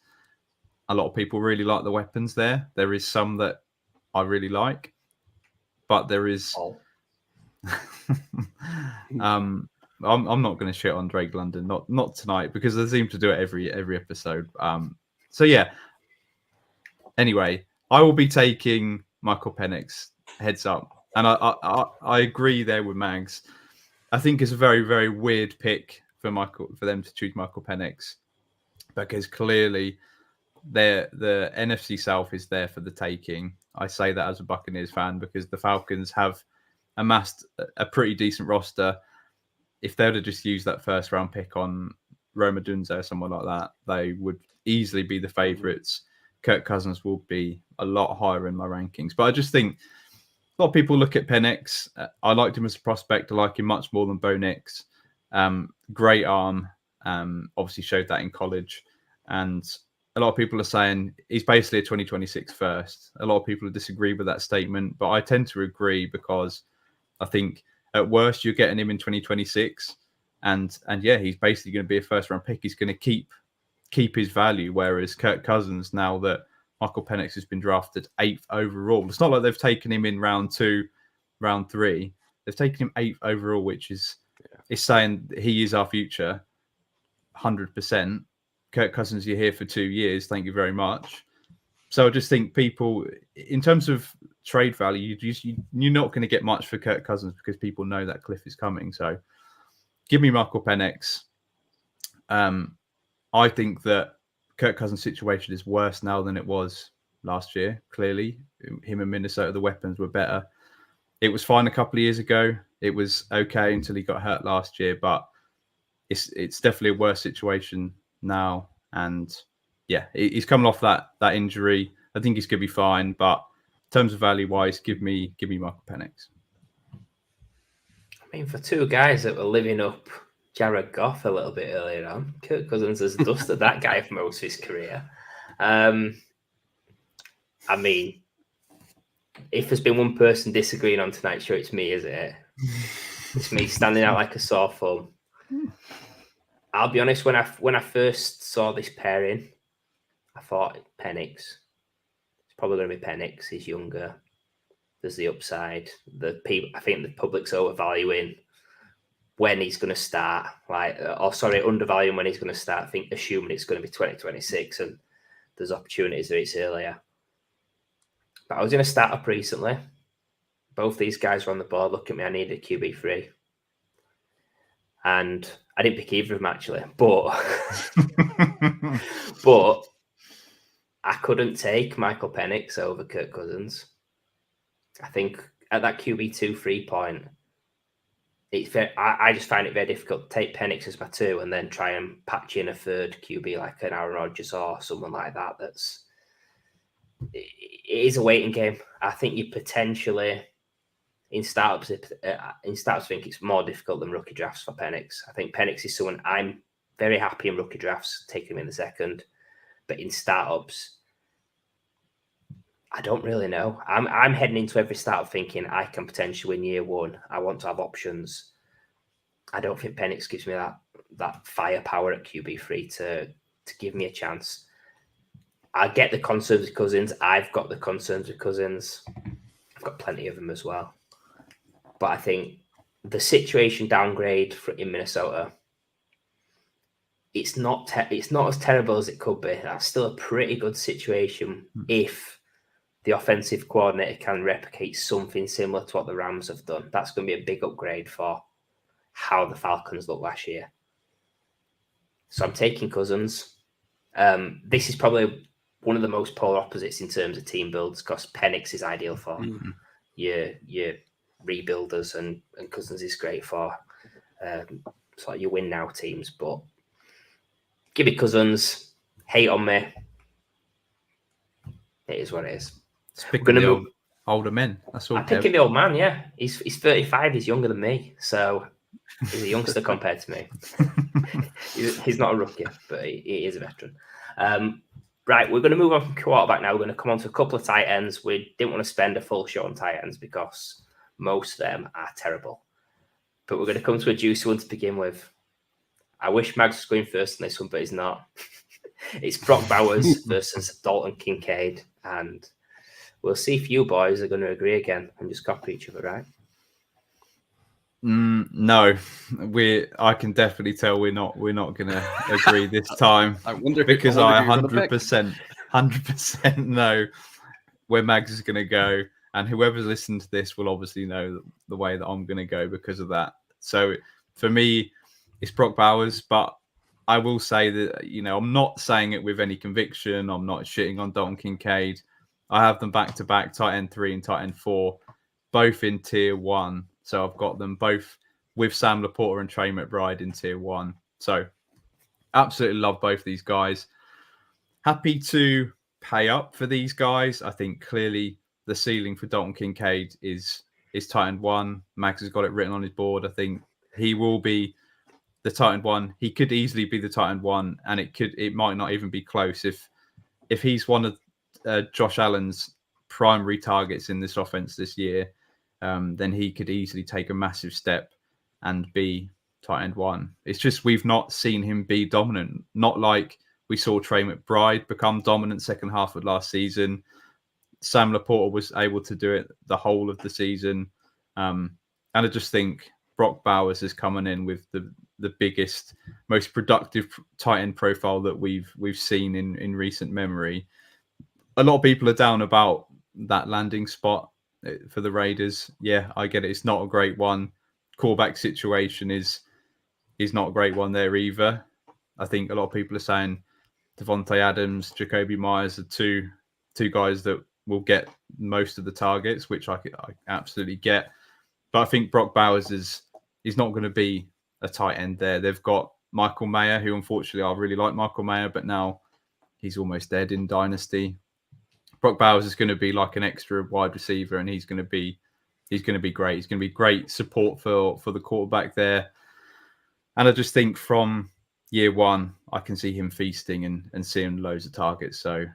A lot of people really like the weapons there. There is some that I really like, but there is. I'm not going to shit on Drake London, not tonight, because they seem to do it every episode. So yeah. Anyway, I will be taking Michael Penix, heads up. And I agree there with Mags. I think it's a very, very weird pick for them to choose Michael Penix, because clearly the NFC South is there for the taking. I say that as a Buccaneers fan because the Falcons have amassed a pretty decent roster. If they would have just used that first round pick on Rome Odunze or someone like that, they would easily be the favourites. Kirk Cousins will be a lot higher in my rankings. But I just think a lot of people look at Penix. I liked him as a prospect. I like him much more than Bo Nix. Great arm. Obviously showed that in college. And a lot of people are saying he's basically a 2026 first. A lot of people disagree with that statement, but I tend to agree because I think at worst you're getting him in 2026. And yeah, he's basically going to be a first round pick. He's going to keep his value. Whereas Kirk Cousins, now that Michael Penix has been drafted 8th overall, it's not like they've taken him in round 2, round 3. They've taken him 8th overall, which is saying he is our future, 100%. Kirk Cousins, you're here for 2 years. Thank you very much. So I just think people, in terms of trade value, you're not going to get much for Kirk Cousins because people know that cliff is coming. So give me Michael Penix. I think that Kirk Cousins' situation is worse now than it was last year. Clearly, him and Minnesota, the weapons were better. It was fine a couple of years ago. It was okay until he got hurt last year, but it's definitely a worse situation now. And yeah, he's coming off that injury. I think he's going to be fine, but in terms of value wise, give me Michael Penix. I mean, for two guys that were living up Jared Goff a little bit earlier on, Kirk Cousins has dusted that guy for most of his career. I mean, if there's been one person disagreeing on tonight's show, it's me, isn't it? It's me standing out like a sore thumb. I'll be honest, when I first saw this pairing, I thought Penix. It's probably going to be Penix. He's younger. There's the upside. I think the public's overvaluing when he's going to start, undervaluing when he's going to start. I think assuming it's going to be 2026 and there's opportunities that it's earlier. But I was in a startup recently. Both these guys were on the board. Look at me, I needed QB3. And I didn't pick either of them actually, but I couldn't take Michael Penix over Kirk Cousins. I think at that QB2-3 point, I just find it very difficult to take Penix as my 2 and then try and patch in a third QB like an Aaron Rodgers or someone like that. It is a waiting game. I think you potentially in startups think it's more difficult than rookie drafts for Penix. I think Penix is someone I'm very happy in rookie drafts, taking him in the second, but in startups, I don't really know. I'm heading into every startup thinking I can potentially win year 1. I want to have options. I don't think Penix gives me that firepower at QB3 to give me a chance. I get the concerns with Cousins. I've got the concerns with Cousins. I've got plenty of them as well. But I think the situation downgrade in Minnesota, it's not as terrible as it could be. That's still a pretty good situation if the offensive coordinator can replicate something similar to what the Rams have done. That's going to be a big upgrade for how the Falcons looked last year. So I'm taking Cousins. This is probably one of the most polar opposites in terms of team builds because Penix is ideal for your rebuilders and Cousins is great for your win now teams. But give me Cousins. Hate on me. It is what it is. Picking the older men. That's all. I'm picking the old man. Yeah, he's 35. He's younger than me, so he's a youngster compared to me. He's not a rookie, but he is a veteran. Right, we're going to move on from quarterback now. We're going to come on to a couple of tight ends. We didn't want to spend a full show on tight ends because most of them are terrible. But we're going to come to a juicy one to begin with. I wish Mags was going first on this one, but he's not. It's Brock Bowers versus Dalton Kincaid. And we'll see if you boys are going to agree again and just copy each other, right? No, I can definitely tell we're not going to agree this time. I wonder because I 100% know where Mags is going to go, and whoever's listened to this will obviously know the way that I'm going to go because of that. So for me, it's Brock Bowers, but I will say that, I'm not saying it with any conviction. I'm not shitting on Dalton Kincaid. I have them back to back, tight end 3 and tight end 4, both in tier 1. So I've got them both with Sam Laporta and Trey McBride in tier 1. So absolutely love both these guys. Happy to pay up for these guys. I think clearly the ceiling for Dalton Kincaid is tight end 1. Max has got it written on his board. I think he will be the tight end 1. He could easily be the tight end 1, and it might not even be close if he's one of Josh Allen's primary targets in this offense this year. Then he could easily take a massive step and be tight end 1. It's just we've not seen him be dominant. Not like we saw Trey McBride become dominant second half of last season. Sam Laporta was able to do it the whole of the season. And I just think Brock Bowers is coming in with the biggest, most productive tight end profile that we've seen in recent memory. A lot of people are down about that landing spot for the Raiders. Yeah, I get it. It's not a great one. Quarterback situation is not a great one there either. I think a lot of people are saying Devontae Adams, Jacoby Myers are two guys that will get most of the targets, which I absolutely get. But I think Brock Bowers is not going to be a tight end there. They've got Michael Mayer, who unfortunately I really like Michael Mayer, but now he's almost dead in Dynasty. Brock Bowers is going to be like an extra wide receiver, and he's going to be great. He's going to be great support for the quarterback there. And I just think from year 1, I can see him feasting and seeing loads of targets. So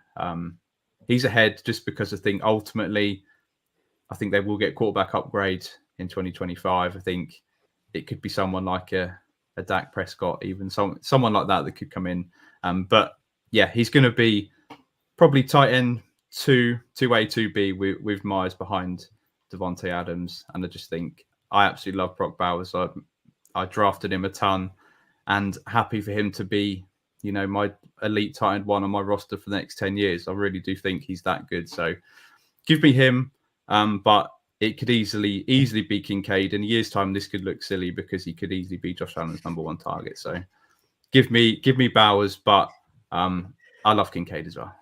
he's ahead just because I think ultimately, I think they will get quarterback upgrade in 2025. I think it could be someone like a Dak Prescott, even someone like that could come in. But yeah, he's going to be probably tight end 2A, 2B with Myers behind Devontae Adams. And I just think I absolutely love Brock Bowers. I drafted him a ton and happy for him to be, my elite tight end 1 on my roster for the next 10 years. I really do think he's that good. So give me him. But it could easily be Kincaid. In a year's time, this could look silly because he could easily be Josh Allen's number 1 target. So give me Bowers, but I love Kincaid as well.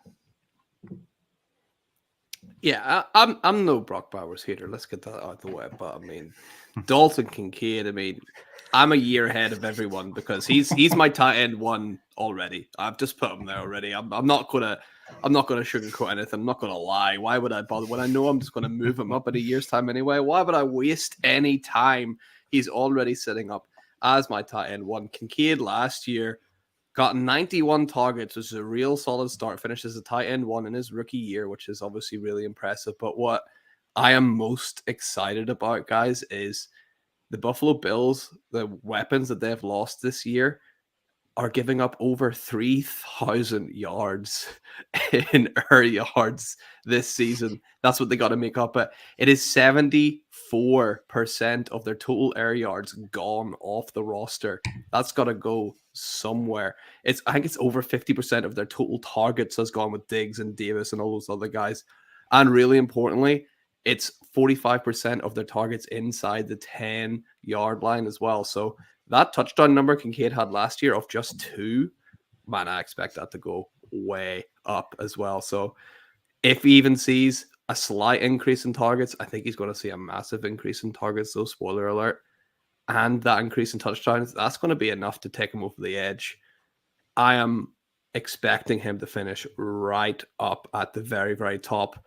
Yeah, I'm no Brock Bowers hater. Let's get that out of the way. But I mean, Dalton Kincaid. I mean, I'm a year ahead of everyone because he's my tight end 1 already. I've just put him there already. I'm not gonna sugarcoat anything. I'm not gonna lie. Why would I bother when I know I'm just gonna move him up in a year's time anyway? Why would I waste any time? He's already sitting up as my tight end 1. Kincaid last year got 91 targets, which is a real solid start. Finished as a tight end 1 in his rookie year, which is obviously really impressive. But what I am most excited about, guys, is the Buffalo Bills, the weapons that they've lost this year, are giving up over 3,000 yards in air yards this season. That's what they got to make up. But it is 74% of their total air yards gone off the roster. That's got to go somewhere. I think it's over 50% of their total targets has gone with Diggs and Davis and all those other guys. And really importantly, it's 45% of their targets inside the 10-yard line as well. So that touchdown number Kincaid had last year of just 2, man, I expect that to go way up as well. So if he even sees a slight increase in targets, I think he's going to see a massive increase in targets, so spoiler alert. And that increase in touchdowns, that's going to be enough to take him over the edge. I am expecting him to finish right up at the very, very top,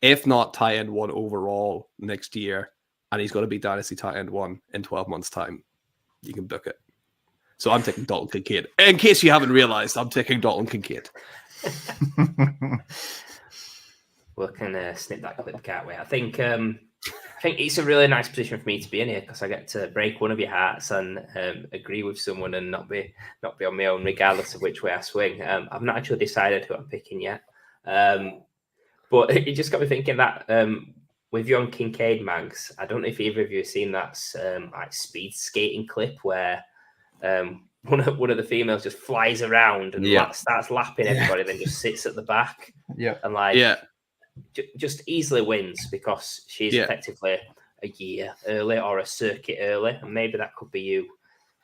if not tight end 1 overall next year. And he's going to be Dynasty tight end 1 in 12 months' time. You can book it. So I'm taking Dalton Kincaid. In case you haven't realized, I'm taking Dalton Kincaid. We can snip that clip, can't we? I think it's a really nice position for me to be in here because I get to break one of your hearts and agree with someone and not be on my own, regardless of which way I swing. I've not actually decided who I'm picking yet, but it just got me thinking that with you on Kincaid, Mags, I don't know if either of you have seen that like speed skating clip where one of the females just flies around and starts lapping everybody, then just sits at the back. Yeah, and like just easily wins because she's effectively a year early or a circuit early, and maybe that could be you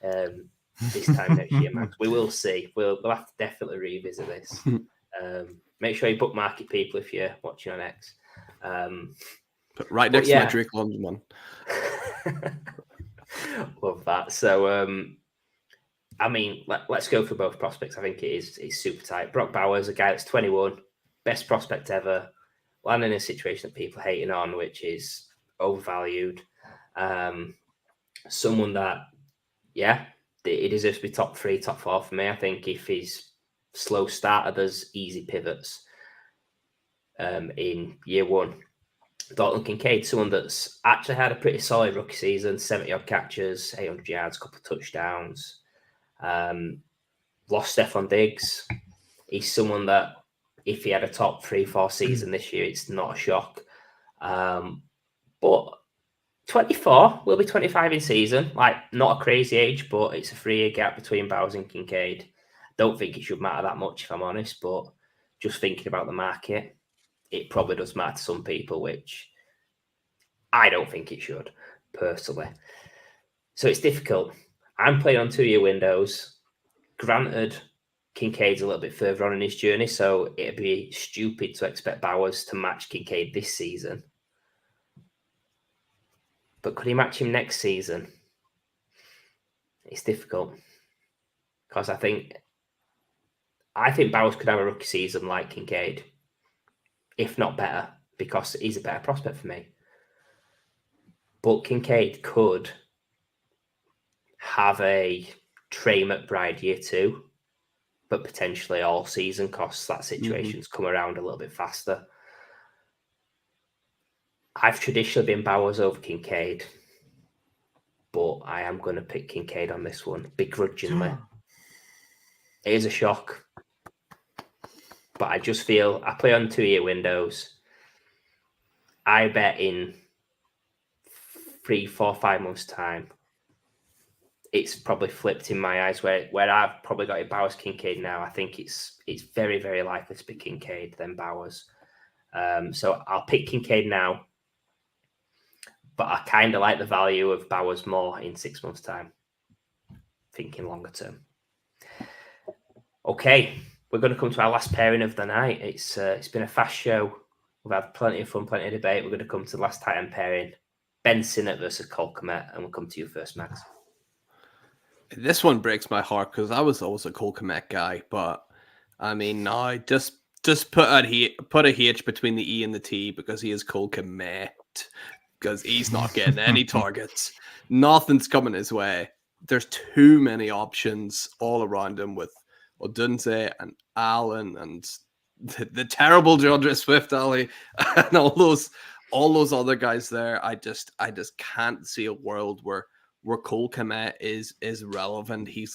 this time next year, Max. We will see. We'll have to definitely revisit this. Make sure you bookmark it, people, if you're watching on X. But right next to my Drake London one. Love that. So, I mean, let's go for both prospects. I think it's super tight. Brock Bowers, a guy that's 21, best prospect ever, landing in a situation that people are hating on, which is overvalued. Someone that, he deserves to be top 3, top 4 for me. I think if he's slow starter, there's easy pivots in year 1. Dalton Kincaid, someone that's actually had a pretty solid rookie season, 70-odd catches, 800 yards, couple of touchdowns. Lost Stephon Diggs. He's someone that if he had a top 3-4 season this year, it's not a shock. But 24 will be 25 in season. Like, not a crazy age, but it's a 3-year gap between Bowers and Kincaid. Don't think it should matter that much, if I'm honest, but just thinking about the market, it probably does matter to some people, which I don't think it should, personally. So it's difficult. I'm playing on 2-year windows. Granted, Kincaid's a little bit further on in his journey, so it'd be stupid to expect Bowers to match Kincaid this season. But could he match him next season? It's difficult. Because I think Bowers could have a rookie season like Kincaid, if not better, because he's a better prospect for me. But Kincaid could have a Trey McBride year 2, but potentially all season costs that situation's come around a little bit faster. I've traditionally been Bowers over Kincaid, but I am going to pick Kincaid on this one, begrudgingly. It is a shock, but I just feel I play on 2-year windows. I bet in 3, 4, 5 months' time, it's probably flipped in my eyes where I've probably got it Bowers Kincaid now. I think it's very, very likely to be Kincaid than Bowers. So I'll pick Kincaid now, but I kind of like the value of Bowers more in 6 months' time, thinking longer term. Okay, we're going to come to our last pairing of the night. It's been a fast show. We've had plenty of fun, plenty of debate. We're going to come to the last tight end pairing. Ben Sinnott versus Cole Kmet, and we'll come to you first, Max. This one breaks my heart because I was always a Cole Kmet guy, but I mean, now just put a H between the E and the T because he is Cole Kmet, because he's not getting any targets. Nothing's coming his way. There's too many options all around him with Odunze and Allen and the terrible DeAndre Swift, Ali, and all those other guys there. I just can't see a world where Cole Kmet is relevant. He's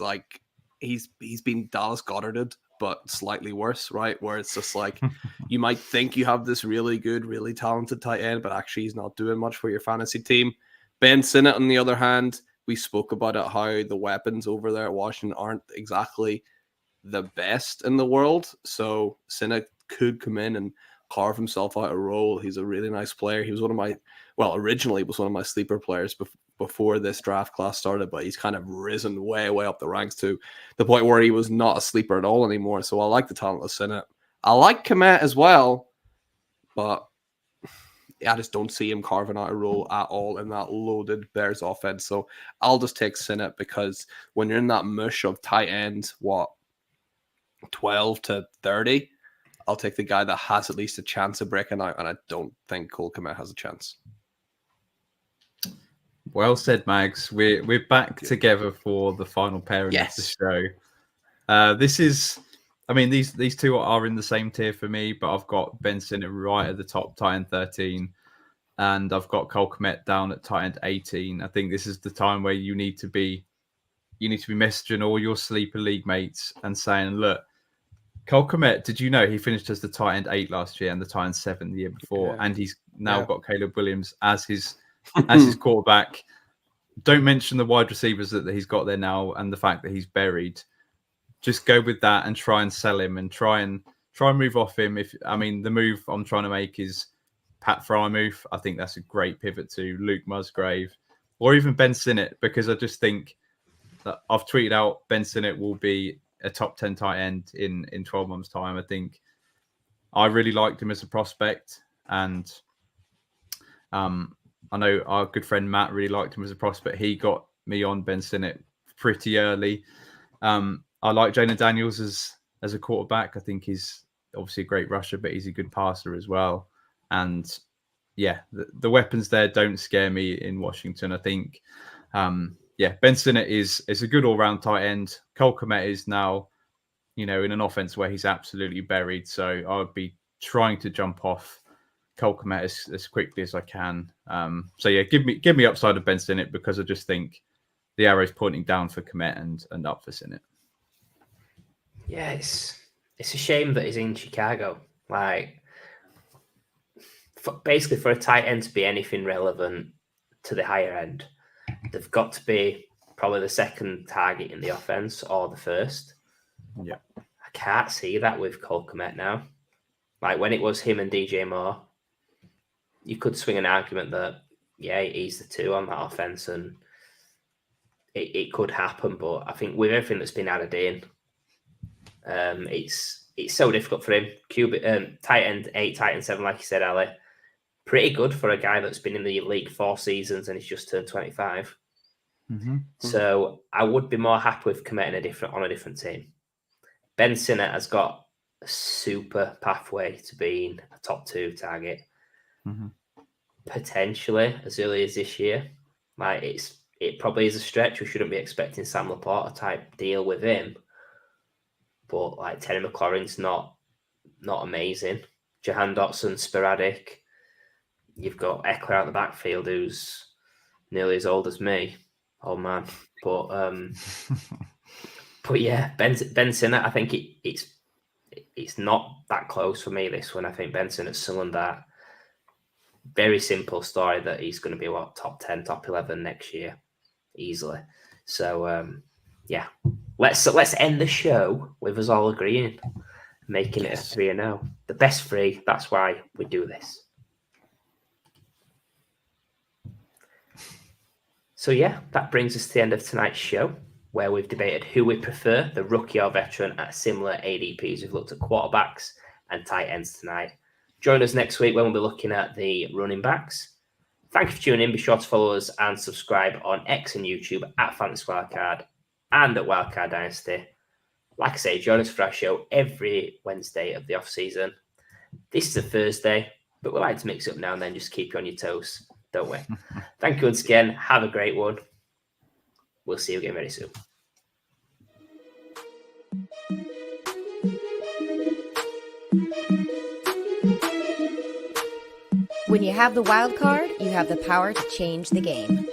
been Dallas Goddarded, but slightly worse, right? Where it's just like you might think you have this really good, really talented tight end, but actually he's not doing much for your fantasy team. Ben Sinnott, on the other hand, we spoke about it, how the weapons over there at Washington aren't exactly the best in the world. So Sinnott could come in and carve himself out a role. He's a really nice player. He was originally was one of my sleeper players before this draft class started, but he's kind of risen way, way up the ranks to the point where he was not a sleeper at all anymore. So I like the talent of Sinnott. I like Kmet as well, but I just don't see him carving out a role at all in that loaded Bears offense. So I'll just take Sinnott because when you're in that mush of tight ends, 12 to 30, I'll take the guy that has at least a chance of breaking out, and I don't think Cole Kmet has a chance. Well said, Mags. We're back together for the final pairing of the show. This is, I mean, these two are in the same tier for me, but I've got Ben Sinnott right at the top, tight end 13, and I've got Cole Kmet down at tight end 18. I think this is the time where you need to be messaging all your sleeper league mates and saying, look, Cole Kmet, did you know he finished as the tight end 8 last year and the tight end 7 the year before? And he's now got Caleb Williams as his quarterback. Don't mention the wide receivers that he's got there now and the fact that he's buried. Just go with that and try and sell him and try and try and move off him. The move I'm trying to make is Pat Frymouth. I think that's a great pivot to Luke Musgrave or even Ben Sinnott, because I just think that I've tweeted out Ben Sinnott will be a top 10 tight end in 12 months' time. I think I really liked him as a prospect, and I know our good friend Matt really liked him as a prospect. He got me on Ben Sinnott pretty early. I like Jalen Daniels as a quarterback. I think he's obviously a great rusher, but he's a good passer as well. And yeah, the weapons there don't scare me in Washington. I think, Ben Sinnott is a good all-round tight end. Cole Kmet is now, in an offense where he's absolutely buried. So I would be trying to jump off Cole Kmet as quickly as I can. Give me upside of Ben Sinnott, because I just think the arrow's pointing down for Kmet and up for Sinnott. Yeah, it's a shame that he's in Chicago. Like, basically, for a tight end to be anything relevant to the higher end, they've got to be probably the second target in the offense or the first. Yeah, I can't see that with Cole Kmet now. Like, when it was him and DJ Moore, you could swing an argument that, he's the two on that offense, and it could happen. But I think with everything that's been added in, it's so difficult for him. Tight end 8, tight end 7, like you said, Ali. Pretty good for a guy that's been in the league 4 seasons and he's just turned 25. Mm-hmm. So I would be more happy with committing on a different team. Ben Sinnott has got a super pathway to being a top 2 target. Mm-hmm. Potentially as early as this year. Like, it probably is a stretch. We shouldn't be expecting Sam Laporta type deal with him. But like, Terry McLaurin's not amazing. Jahan Dotson, sporadic. You've got Eckler out the backfield, who's nearly as old as me. Oh man. But yeah, Ben Sinnott, I think it's not that close for me, this one. I think Ben Sinnott's someone that, very simple story, that he's going to be top 10, top 11 next year, easily. So let's end the show with us all agreeing, making it a 3-0. The best 3. That's why we do this. So that brings us to the end of tonight's show, where we've debated who we prefer, the rookie or veteran, at similar ADPs. We've looked at quarterbacks and tight ends tonight. Join us next week when we'll be looking at the running backs. Thank you for tuning in. Be sure to follow us and subscribe on X and YouTube at Fantasy Wildcard and at Wildcard Dynasty. Like I say, join us for our show every Wednesday of the off-season. This is a Thursday, but we like to mix it up now and then, just keep you on your toes, don't we? Thank you once again. Have a great one. We'll see you again very soon. When you have the wild card, you have the power to change the game.